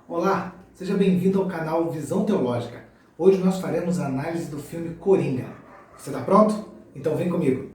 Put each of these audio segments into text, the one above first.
Olá, seja bem-vindo ao canal Visão Teológica. Hoje nós faremos a análise do filme Coringa. Você está pronto? Então vem comigo.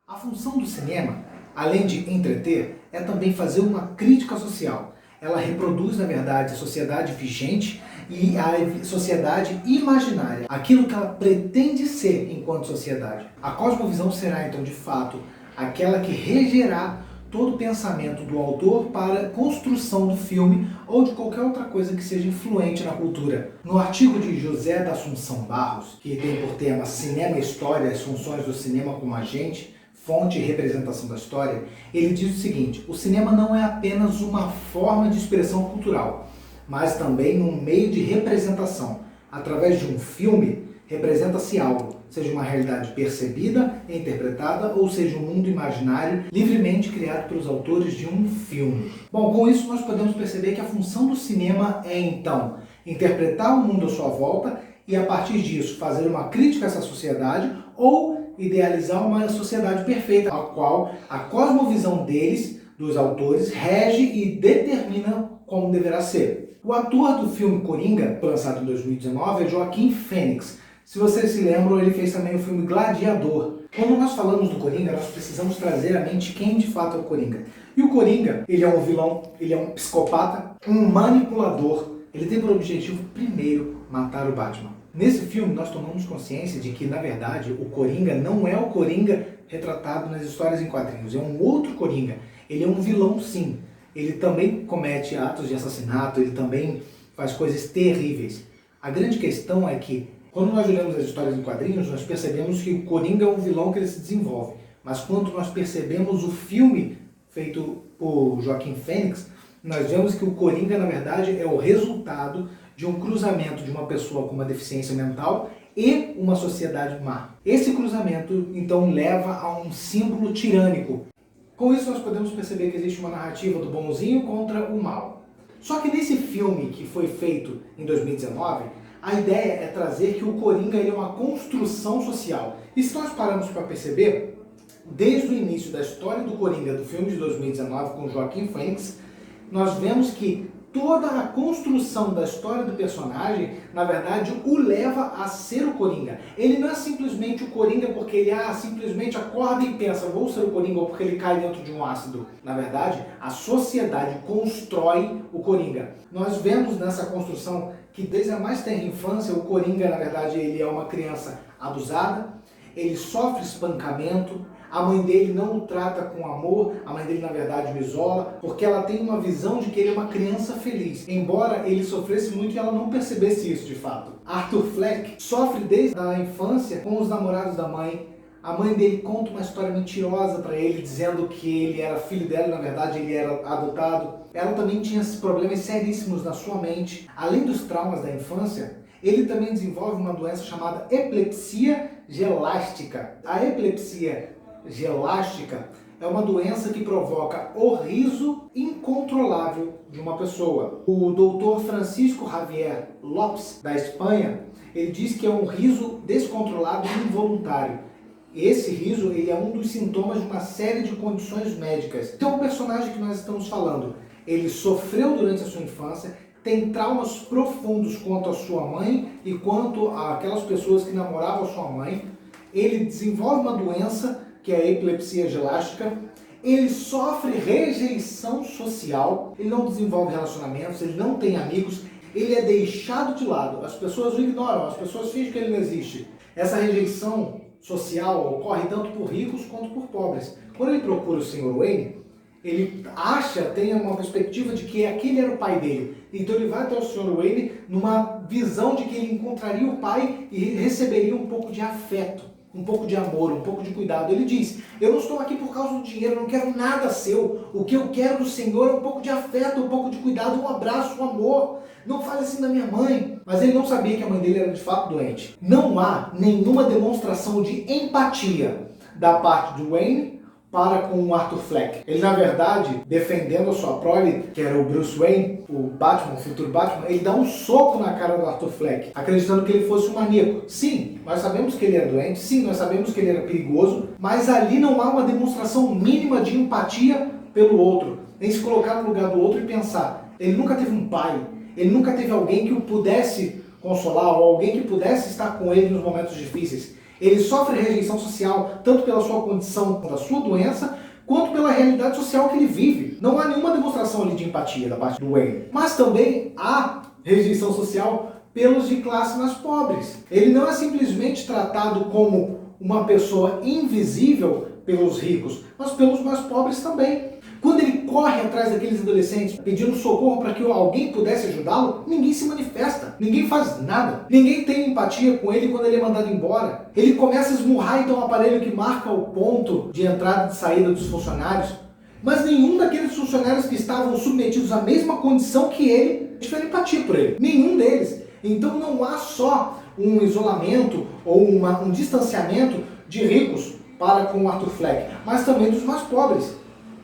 A função do cinema, além de entreter, é também fazer uma crítica social. Ela reproduz, na verdade, a sociedade vigente e a sociedade imaginária, aquilo que ela pretende ser enquanto sociedade. A cosmovisão será, então, de fato, aquela que regerá todo o pensamento do autor para a construção do filme ou de qualquer outra coisa que seja influente na cultura. No artigo de José da Assunção Barros, que tem por tema Cinema e História, as funções do cinema como agente, fonte e representação da história, ele diz o seguinte: o cinema não é apenas uma forma de expressão cultural, mas também um meio de representação. Através de um filme, representa-se algo, seja uma realidade percebida e interpretada, ou seja um mundo imaginário livremente criado pelos autores de um filme. Bom, com isso nós podemos perceber que a função do cinema é, então, interpretar o mundo à sua volta e, a partir disso, fazer uma crítica a essa sociedade ou idealizar uma sociedade perfeita, a qual a cosmovisão deles, dos autores, rege e determina como deverá ser. O ator do filme Coringa, lançado em 2019, é Joaquim Fênix. Se vocês se lembram, ele fez também o filme Gladiador. Quando nós falamos do Coringa, nós precisamos trazer à mente quem de fato é o Coringa. E o Coringa, ele é um vilão, ele é um psicopata, um manipulador. Ele tem por objetivo, primeiro, matar o Batman. Nesse filme, nós tomamos consciência de que, na verdade, o Coringa não é o Coringa retratado nas histórias em quadrinhos. É um outro Coringa. Ele é um vilão, sim. Ele também comete atos de assassinato, ele também faz coisas terríveis. A grande questão é que, quando nós olhamos as histórias em quadrinhos, nós percebemos que o Coringa é um vilão que ele se desenvolve. Mas quando nós percebemos o filme feito por Joaquim Fênix, nós vemos que o Coringa, na verdade, é o resultado de um cruzamento de uma pessoa com uma deficiência mental e uma sociedade má. Esse cruzamento, então, leva a um símbolo tirânico. Com isso, nós podemos perceber que existe uma narrativa do bonzinho contra o mal. Só que nesse filme, que foi feito em 2019, a ideia é trazer que o Coringa ele é uma construção social. E se nós pararmos para perceber, desde o início da história do Coringa, do filme de 2019, com Joaquim Fênix, nós vemos que toda a construção da história do personagem, na verdade, o leva a ser o Coringa. Ele não é simplesmente o Coringa porque ele simplesmente acorda e pensa, vou ser o Coringa, ou porque ele cai dentro de um ácido. Na verdade, a sociedade constrói o Coringa. Nós vemos nessa construção que desde a mais tenra infância, o Coringa, na verdade, ele é uma criança abusada, ele sofre espancamento, a mãe dele não o trata com amor, a mãe dele na verdade o isola, porque ela tem uma visão de que ele é uma criança feliz, embora ele sofresse muito e ela não percebesse isso de fato. Arthur Fleck sofre desde a infância com os namorados da mãe. A mãe dele conta uma história mentirosa para ele, dizendo que ele era filho dela e na verdade ele era adotado. Ela também tinha problemas seríssimos na sua mente. Além dos traumas da infância, ele também desenvolve uma doença chamada epilepsia gelástica. A epilepsia gelástica é uma doença que provoca o riso incontrolável de uma pessoa. O doutor Francisco Javier Lopes, da Espanha, ele diz que é um riso descontrolado e involuntário. Esse riso ele é um dos sintomas de uma série de condições médicas. Então o personagem que nós estamos falando, ele sofreu durante a sua infância, tem traumas profundos quanto à sua mãe e quanto àquelas pessoas que namoravam a sua mãe. Ele desenvolve uma doença que é a epilepsia gelástica, ele sofre rejeição social, ele não desenvolve relacionamentos, ele não tem amigos, ele é deixado de lado, as pessoas o ignoram, as pessoas fingem que ele não existe. Essa rejeição social ocorre tanto por ricos quanto por pobres. Quando ele procura o Sr. Wayne, ele tem uma perspectiva de que aquele era o pai dele. Então ele vai até o Sr. Wayne numa visão de que ele encontraria o pai e receberia um pouco de afeto, um pouco de amor, um pouco de cuidado. Ele diz, eu não estou aqui por causa do dinheiro, eu não quero nada seu. O que eu quero do Senhor é um pouco de afeto, um pouco de cuidado, um abraço, um amor. Não fale assim da minha mãe. Mas ele não sabia que a mãe dele era de fato doente. Não há nenhuma demonstração de empatia da parte de Wayne para com o Arthur Fleck. Ele, na verdade, defendendo a sua prole, que era o Bruce Wayne, o Batman, o futuro Batman, ele dá um soco na cara do Arthur Fleck, acreditando que ele fosse um maníaco. Sim, nós sabemos que ele era doente, sim, nós sabemos que ele era perigoso, mas ali não há uma demonstração mínima de empatia pelo outro, em se colocar no lugar do outro e pensar. Ele nunca teve um pai, ele nunca teve alguém que o pudesse consolar, ou alguém que pudesse estar com ele nos momentos difíceis. Ele sofre rejeição social, tanto pela sua condição da sua doença, quanto pela realidade social que ele vive. Não há nenhuma demonstração ali de empatia da parte do Wayne. Mas também há rejeição social pelos de classe mais pobres. Ele não é simplesmente tratado como uma pessoa invisível pelos ricos, mas pelos mais pobres também. Quando ele corre atrás daqueles adolescentes pedindo socorro para que alguém pudesse ajudá-lo, ninguém se manifesta, ninguém faz nada, ninguém tem empatia com ele quando ele é mandado embora. Ele começa a esmurrar então o aparelho que marca o ponto de entrada e de saída dos funcionários, mas nenhum daqueles funcionários que estavam submetidos à mesma condição que ele tiveram empatia por ele, nenhum deles. Então não há só um isolamento ou um distanciamento de ricos para com o Arthur Fleck, mas também dos mais pobres.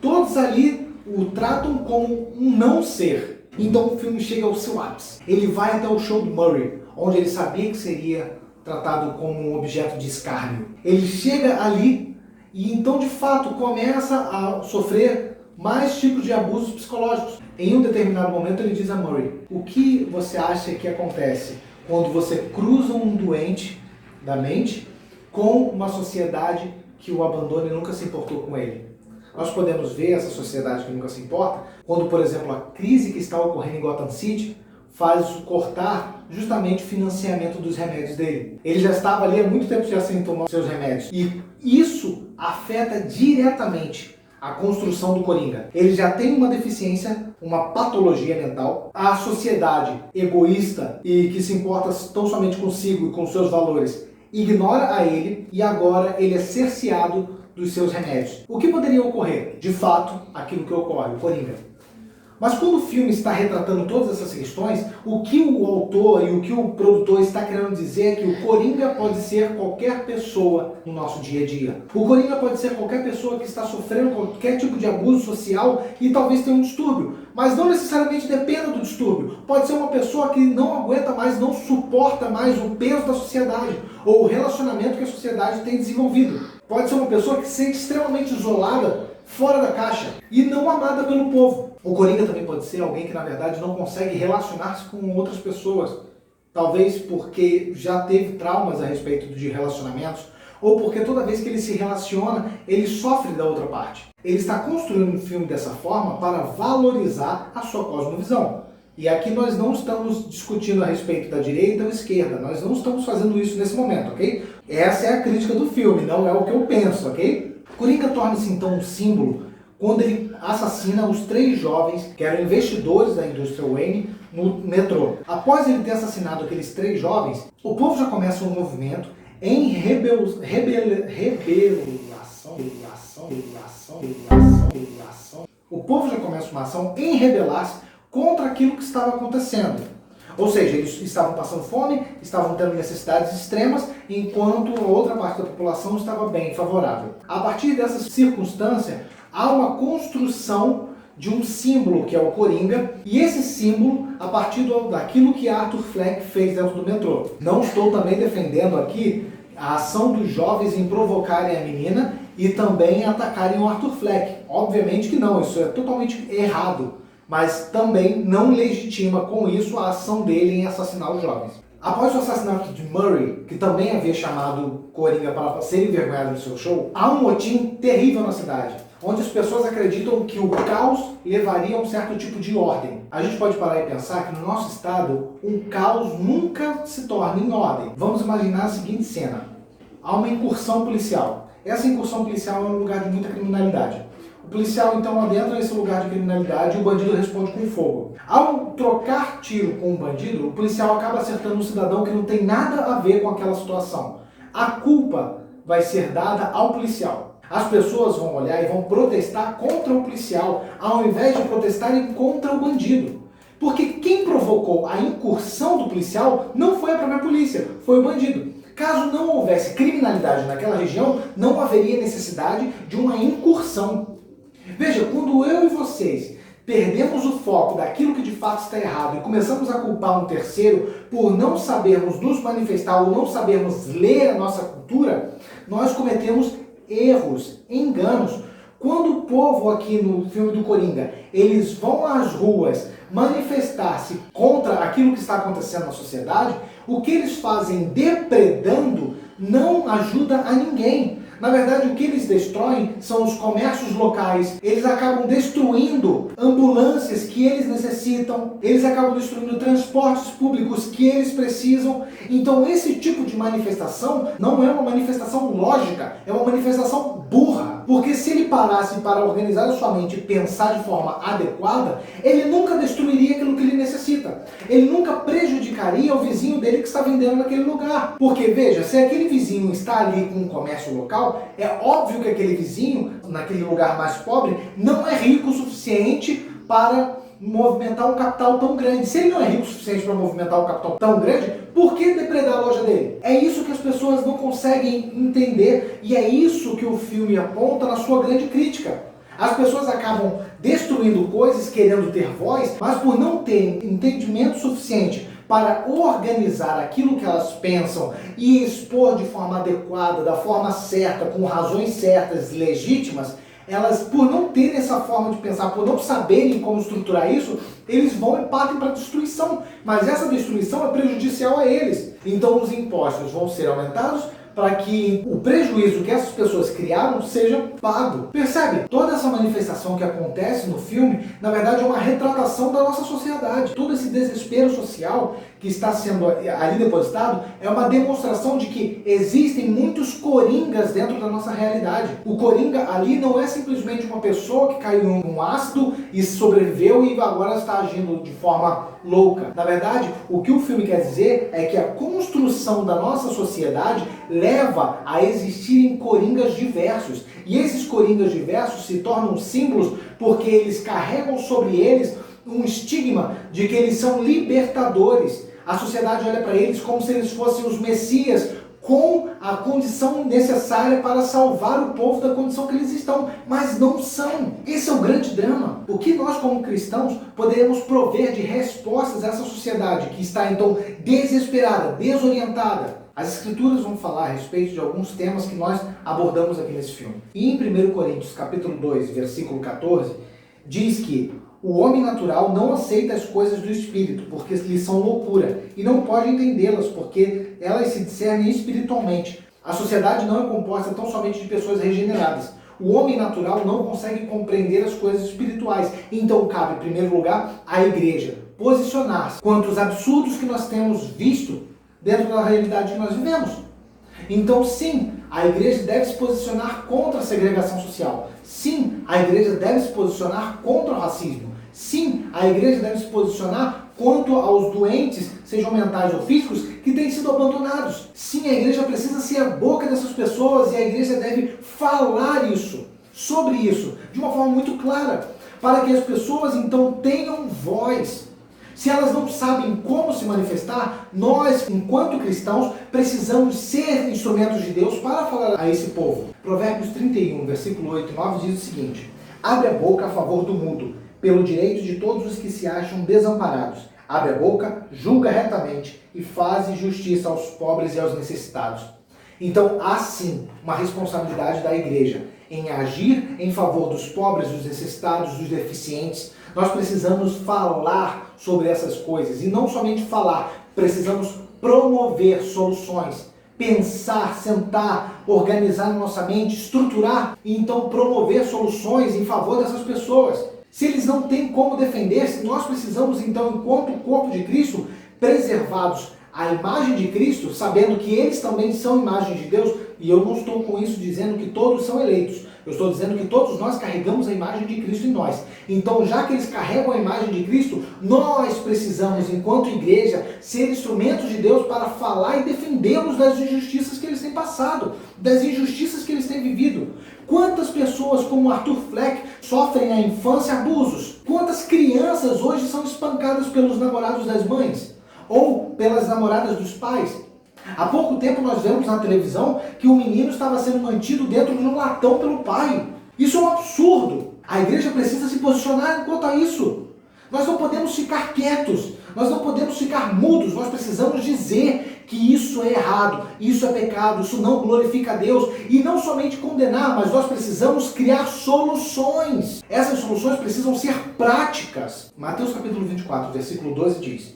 Todos ali o tratam como um não ser. Então o filme chega ao seu ápice. Ele vai até o show do Murray, onde ele sabia que seria tratado como um objeto de escárnio. Ele chega ali e então de fato começa a sofrer mais tipos de abusos psicológicos. Em um determinado momento ele diz a Murray: o que você acha que acontece quando você cruza um doente da mente com uma sociedade que o abandona e nunca se importou com ele? Nós podemos ver essa sociedade que nunca se importa quando, por exemplo, a crise que está ocorrendo em Gotham City faz cortar justamente o financiamento dos remédios dele. Ele já estava ali há muito tempo já sem tomar seus remédios. E isso afeta diretamente a construção do Coringa. Ele já tem uma deficiência, uma patologia mental. A sociedade egoísta e que se importa tão somente consigo e com seus valores ignora a ele e agora ele é cerceado dos seus remédios. O que poderia ocorrer? De fato, aquilo que ocorre, o Coringa. Mas quando o filme está retratando todas essas questões, o que o autor e o que o produtor está querendo dizer é que o Coringa pode ser qualquer pessoa no nosso dia a dia. O Coringa pode ser qualquer pessoa que está sofrendo qualquer tipo de abuso social e talvez tenha um distúrbio, mas não necessariamente dependa do distúrbio. Pode ser uma pessoa que não aguenta mais, não suporta mais o peso da sociedade ou o relacionamento que a sociedade tem desenvolvido. Pode ser uma pessoa que se sente extremamente isolada, fora da caixa e não amada pelo povo. O Coringa também pode ser alguém que, na verdade, não consegue relacionar-se com outras pessoas. Talvez porque já teve traumas a respeito de relacionamentos, ou porque toda vez que ele se relaciona, ele sofre da outra parte. Ele está construindo um filme dessa forma para valorizar a sua cosmovisão. E aqui nós não estamos discutindo a respeito da direita ou esquerda, nós não estamos fazendo isso nesse momento, ok? Essa é a crítica do filme, não é o que eu penso, ok? Coringa torna-se então um símbolo quando ele assassina os 3 jovens que eram investidores da indústria Wayne no metrô. Após ele ter assassinado aqueles 3 jovens, o povo já começa um movimento em rebelação. O povo já começa uma ação em rebelar-se contra aquilo que estava acontecendo. Ou seja, eles estavam passando fome, estavam tendo necessidades extremas, enquanto a outra parte da população estava bem, favorável. A partir dessa circunstância, há uma construção de um símbolo que é o Coringa, e esse símbolo a partir daquilo que Arthur Fleck fez dentro do metrô. Não estou também defendendo aqui a ação dos jovens em provocarem a menina e também atacarem o Arthur Fleck. Obviamente que não, isso é totalmente errado, mas também não legitima com isso a ação dele em assassinar os jovens. Após o assassinato de Murray, que também havia chamado Coringa para ser envergonhado no seu show, há um motim terrível na cidade, onde as pessoas acreditam que o caos levaria a um certo tipo de ordem. A gente pode parar e pensar que no nosso estado, um caos nunca se torna em ordem. Vamos imaginar a seguinte cena. Há uma incursão policial. Essa incursão policial é um lugar de muita criminalidade. O policial então adentra nesse lugar de criminalidade e o bandido responde com fogo. Ao trocar tiro com o bandido, o policial acaba acertando um cidadão que não tem nada a ver com aquela situação. A culpa vai ser dada ao policial. As pessoas vão olhar e vão protestar contra o policial, ao invés de protestarem contra o bandido. Porque quem provocou a incursão do policial não foi a própria polícia, foi o bandido. Caso não houvesse criminalidade naquela região, não haveria necessidade de uma incursão. Veja, quando eu e vocês perdemos o foco daquilo que de fato está errado e começamos a culpar um terceiro por não sabermos nos manifestar ou não sabermos ler a nossa cultura, nós cometemos erros, enganos. Quando o povo aqui no filme do Coringa, eles vão às ruas manifestar-se contra aquilo que está acontecendo na sociedade, o que eles fazem depredando não ajuda a ninguém. Na verdade, o que eles destroem são os comércios locais. Eles acabam destruindo ambulâncias que eles necessitam. Eles acabam destruindo transportes públicos que eles precisam. Então, esse tipo de manifestação não é uma manifestação lógica, é uma manifestação burra. Porque se ele parasse para organizar a sua mente e pensar de forma adequada, ele nunca destruiria aquilo que ele necessita. Ele nunca prejudicaria o vizinho dele que está vendendo naquele lugar. Porque, veja, se aquele vizinho está ali com um comércio local, é óbvio que aquele vizinho, naquele lugar mais pobre, não é rico o suficiente para movimentar um capital tão grande. Se ele não é rico o suficiente para movimentar um capital tão grande, por que depredar a loja dele? É isso que as pessoas não conseguem entender e é isso que o filme aponta na sua grande crítica. As pessoas acabam destruindo coisas, querendo ter voz, mas por não terem entendimento suficiente para organizar aquilo que elas pensam e expor de forma adequada, da forma certa, com razões certas, legítimas, elas, por não terem essa forma de pensar, por não saberem como estruturar isso, eles vão e partem para a destruição. Mas essa destruição é prejudicial a eles. Então os impostos vão ser aumentados para que o prejuízo que essas pessoas criaram seja pago. Percebe? Toda essa manifestação que acontece no filme, na verdade, é uma retratação da nossa sociedade. Todo esse desespero social que está sendo ali depositado é uma demonstração de que existem muitos coringas dentro da nossa realidade. O coringa ali não é simplesmente uma pessoa que caiu em um ácido e sobreviveu e agora está agindo de forma louca. Na verdade, o que o filme quer dizer é que a construção da nossa sociedade leva a existirem coringas diversos. E esses coringas diversos se tornam símbolos porque eles carregam sobre eles um estigma de que eles são libertadores. A sociedade olha para eles como se eles fossem os messias, com a condição necessária para salvar o povo da condição que eles estão, mas não são. Esse é o grande drama. O que nós, como cristãos, poderemos prover de respostas a essa sociedade que está, então, desesperada, desorientada? As Escrituras vão falar a respeito de alguns temas que nós abordamos aqui nesse filme. E em 1 Coríntios, capítulo 2, versículo 14, diz que o homem natural não aceita as coisas do Espírito, porque lhes são loucura, e não pode entendê-las, porque elas se discernem espiritualmente. A sociedade não é composta tão somente de pessoas regeneradas. O homem natural não consegue compreender as coisas espirituais. Então cabe, em primeiro lugar, à igreja posicionar-se quanto aos absurdos que nós temos visto dentro da realidade que nós vivemos. Então, sim, a igreja deve se posicionar contra a segregação social. Sim, a igreja deve se posicionar contra o racismo. Sim, a igreja deve se posicionar quanto aos doentes, sejam mentais ou físicos, que têm sido abandonados. Sim, a igreja precisa ser a boca dessas pessoas e a igreja deve falar isso, sobre isso, de uma forma muito clara, para que as pessoas então tenham voz. Se elas não sabem como se manifestar, nós, enquanto cristãos, precisamos ser instrumentos de Deus para falar a esse povo. Provérbios 31, versículo 8 e 9 diz o seguinte: abre a boca a favor do mudo, pelo direito de todos os que se acham desamparados. Abre a boca, julga retamente e faz justiça aos pobres e aos necessitados. Então, há sim uma responsabilidade da igreja em agir em favor dos pobres, dos necessitados, dos deficientes. Nós precisamos falar sobre essas coisas e não somente falar, precisamos promover soluções, pensar, sentar, organizar na nossa mente, estruturar e então promover soluções em favor dessas pessoas. Se eles não têm como defender-se, nós precisamos então, enquanto corpo de Cristo, preservados a imagem de Cristo, sabendo que eles também são imagem de Deus, e eu não estou com isso dizendo que todos são eleitos. Eu estou dizendo que todos nós carregamos a imagem de Cristo em nós. Então, já que eles carregam a imagem de Cristo, nós precisamos, enquanto igreja, ser instrumentos de Deus para falar e defendê-los das injustiças que eles têm passado, das injustiças que eles têm vivido. Quantas pessoas como Arthur Fleck sofrem na infância abusos? Quantas crianças hoje são espancadas pelos namorados das mães? Ou pelas namoradas dos pais? Há pouco tempo nós vemos na televisão que o menino estava sendo mantido dentro de um latão pelo pai. Isso é um absurdo. A igreja precisa se posicionar quanto a isso. Nós não podemos ficar quietos, nós não podemos ficar mudos, nós precisamos dizer que isso é errado, isso é pecado, isso não glorifica a Deus. E não somente condenar, mas nós precisamos criar soluções. Essas soluções precisam ser práticas. Mateus capítulo 24, versículo 12 diz: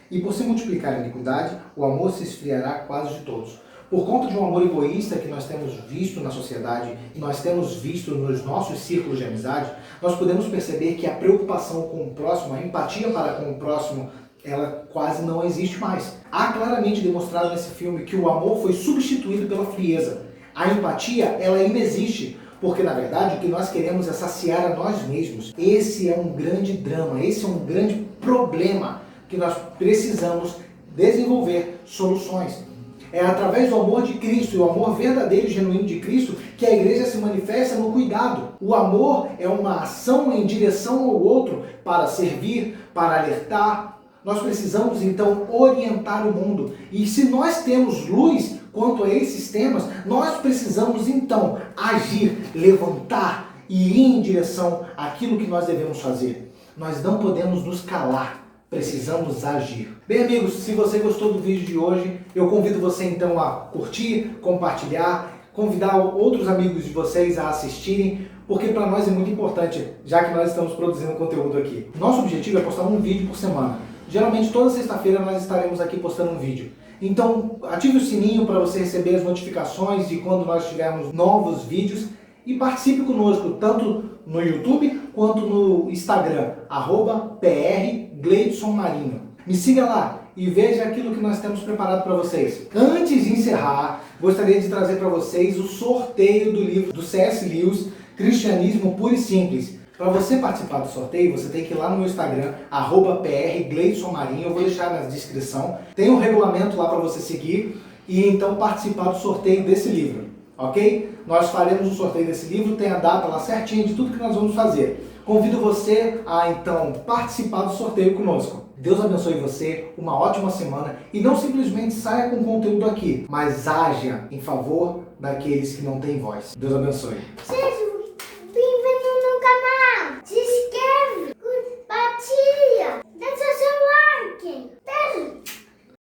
"E por se multiplicar a iniquidade, o amor se esfriará quase de todos." Por conta de um amor egoísta que nós temos visto na sociedade e nós temos visto nos nossos círculos de amizade, nós podemos perceber que a preocupação com o próximo, a empatia para com o próximo, ela quase não existe mais. Há claramente demonstrado nesse filme que o amor foi substituído pela frieza. A empatia, ela inexiste, porque na verdade o que nós queremos é saciar a nós mesmos. Esse é um grande drama, esse é um grande problema que nós precisamos desenvolver soluções. É através do amor de Cristo e o amor verdadeiro e genuíno de Cristo que a igreja se manifesta no cuidado. O amor é uma ação em direção ao outro para servir, para alertar. Nós precisamos então orientar o mundo. E se nós temos luz quanto a esses temas, nós precisamos então agir, levantar e ir em direção àquilo que nós devemos fazer. Nós não podemos nos calar. Precisamos agir. Bem, amigos, se você gostou do vídeo de hoje, eu convido você então a curtir, compartilhar, convidar outros amigos de vocês a assistirem, porque para nós é muito importante, já que nós estamos produzindo conteúdo aqui. Nosso objetivo é postar um vídeo por semana. Geralmente toda sexta-feira nós estaremos aqui postando um vídeo. Então ative o sininho para você receber as notificações de quando nós tivermos novos vídeos e participe conosco, tanto no YouTube quanto no Instagram, @PRGleidson_Marinho. Me siga lá e veja aquilo que nós temos preparado para vocês. Antes de encerrar, gostaria de trazer para vocês o sorteio do livro do C.S. Lewis, Cristianismo Puro e Simples. Para você participar do sorteio, você tem que ir lá no meu Instagram, @PRGleidson_Marinho, eu vou deixar na descrição. Tem um regulamento lá para você seguir e então participar do sorteio desse livro, ok? Nós faremos o sorteio desse livro, tem a data lá certinha de tudo que nós vamos fazer. Convido você a então participar do sorteio conosco. Deus abençoe você, uma ótima semana e não simplesmente saia com conteúdo aqui, mas haja em favor daqueles que não têm voz. Deus abençoe.